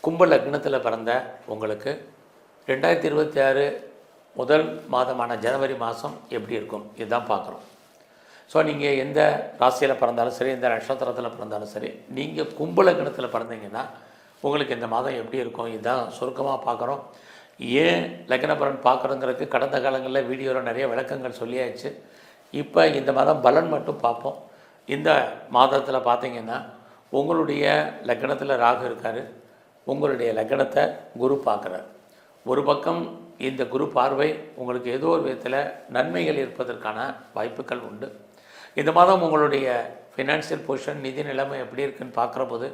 கும்ப லக்னத்தில் பிறந்த உங்களுக்கு 2026 முதல் மாதமான ஜனவரி மாதம் எப்படி இருக்கும் இதுதான் பார்க்குறோம். ஸோ நீங்கள் எந்த ராசியில் பிறந்தாலும் சரி, எந்த நட்சத்திரத்தில் பிறந்தாலும் சரி, நீங்கள் கும்ப லக்னத்தில் பிறந்தீங்கன்னா உங்களுக்கு இந்த மாதம் எப்படி இருக்கும் இதுதான் சுருக்கமாக பார்க்குறோம். ஏன் லக்னபலன் பார்க்குறோங்கிறதுக்கு கடந்த காலங்களில் வீடியோவில் நிறைய விளக்கங்கள் சொல்லியாச்சு. இப்போ இந்த மாதம் பலன் மட்டும் பார்ப்போம். இந்த மாதத்தில் பார்த்தீங்கன்னா உங்களுடைய லக்னத்தில் ராகு இருக்கார், உங்களுடைய லக்னத்தை குரு பார்க்குறார். ஒரு பக்கம் இந்த குரு பார்வை உங்களுக்கு ஏதோ ஒரு விதத்தில் நன்மைகள் இருப்பதற்கான வாய்ப்புகள் உண்டு. இந்த மாதம் உங்களுடைய ஃபினான்ஷியல் பொசிஷன், நிதி நிலைமை எப்படி இருக்குன்னு பார்க்குற போது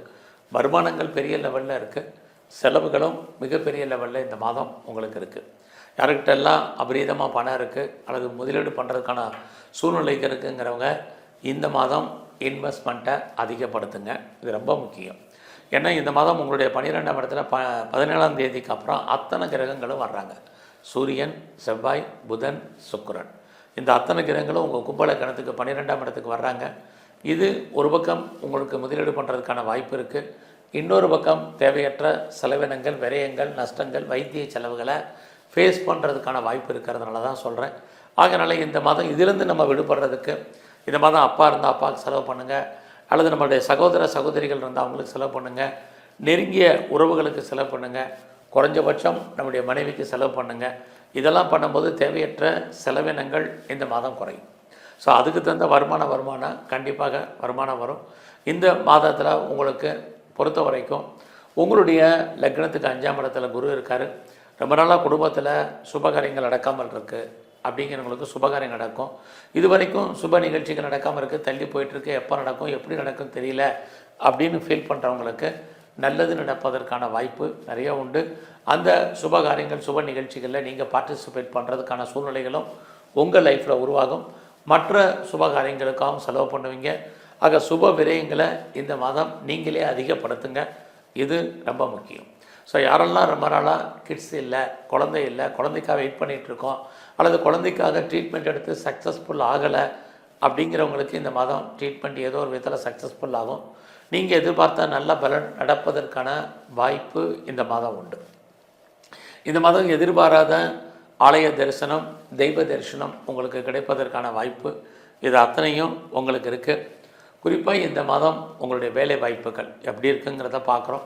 வருமானங்கள் பெரிய லெவலில் இருக்குது, செலவுகளும் மிகப்பெரிய லெவலில் இந்த மாதம் உங்களுக்கு இருக்குது. யாருக்கிட்டெல்லாம் அபரீதமாக பணம் இருக்குது அல்லது முதலீடு பண்ணுறதுக்கான சூழ்நிலைக்கு இருக்குங்கிறவங்க இந்த மாதம் இன்வெஸ்ட்மெண்ட்டை அதிகப்படுத்துங்க. இது ரொம்ப முக்கியம். ஏன்னா இந்த மாதம் உங்களுடைய 12ஆம் இடத்துல 17ஆம் தேதிக்கு அப்புறம் அத்தனை கிரகங்களும் வர்றாங்க. சூரியன், செவ்வாய், புதன், சுக்கிரன், இந்த அத்தனை கிரகங்களும் உங்கள் கும்ப லக்னத்துக்கு 12ஆம் இடத்துக்கு வர்றாங்க. இது ஒரு பக்கம் உங்களுக்கு முதலீடு பண்ணுறதுக்கான வாய்ப்பு இருக்குது. இன்னொரு பக்கம் தேவையற்ற செலவினங்கள், விரயங்கள், நஷ்டங்கள், வைத்திய செலவுகளை ஃபேஸ் பண்ணுறதுக்கான வாய்ப்பு இருக்கிறதுனால தான் சொல்கிறேன். ஆகையினால இந்த மாதம் இதிலிருந்து நம்ம விடுபடுறதுக்கு இந்த மாதம் அப்பா இருந்தால் அப்பாவுக்கு செலவு பண்ணுங்கள், அல்லது நம்மளுடைய சகோதர சகோதரிகள் இருந்தால் அவங்களுக்கு செலவு பண்ணுங்கள், நெருங்கிய உறவுகளுக்கு செலவு பண்ணுங்கள், குறைஞ்சபட்சம் நம்முடைய மனைவிக்கு செலவு பண்ணுங்கள். இதெல்லாம் பண்ணும்போது தேவையற்ற செலவினங்கள் இந்த மாதம் குறையும். ஸோ அதுக்கு தகுந்த வருமானம் கண்டிப்பாக வருமானம் வரும். இந்த மாதத்தில் உங்களுக்கு பொறுத்த வரைக்கும் உங்களுடைய லக்னத்துக்கு 5ஆம் இடத்துல குரு இருக்கார். ரொம்ப நாளாக குடும்பத்தில் சுபகாரியங்கள் நடக்காமல் இருக்குது அப்படிங்கிறவங்களுக்கு சுபகாரியம் நடக்கும். இது வரைக்கும் சுப நிகழ்ச்சிகள் நடக்காமல் இருக்குது, தள்ளி போயிட்டுருக்கு, எப்போ நடக்கும் எப்படி நடக்கும் தெரியல அப்படின்னு ஃபீல் பண்ணுறவங்களுக்கு நல்லது நடப்பதற்கான வாய்ப்பு நிறைய உண்டு. அந்த சுபகாரியங்கள், சுப நிகழ்ச்சிகளில் நீங்கள் பார்ட்டிசிபேட் பண்ணுறதுக்கான சூழ்நிலைகளும் உங்கள் லைஃப்பில் உருவாகும். மற்ற சுபகாரியங்களுக்காகவும் செலவு பண்ணுவீங்க. ஆக சுப விரயங்களை இந்த மாதம் நீங்களே அதிகப்படுத்துங்க. இது ரொம்ப முக்கியம். ஸோ யாரெல்லாம் ரொம்ப நாளாக கிட்ஸ் இல்லை, குழந்தை இல்லை, குழந்தைக்காக வெயிட் பண்ணிகிட்ருக்கோம், அல்லது குழந்தைக்காக ட்ரீட்மெண்ட் எடுத்து சக்ஸஸ்ஃபுல் ஆகலை அப்படிங்கிறவங்களுக்கு இந்த மாதம் ட்ரீட்மெண்ட் ஏதோ ஒரு விதத்தில் சக்ஸஸ்ஃபுல் ஆகும். நீங்கள் எதிர்பார்த்த நல்ல பலன் நடப்பதற்கான வாய்ப்பு இந்த மாதம் உண்டு. இந்த மாதம் எதிர்பாராத ஆலய தரிசனம், தெய்வ தரிசனம் உங்களுக்கு கிடைப்பதற்கான வாய்ப்பு இது அத்தனையும் உங்களுக்கு இருக்குது. குறிப்பாக இந்த மாதம் உங்களுடைய வேலை வாய்ப்புகள் எப்படி இருக்குங்கிறத பார்க்குறோம்.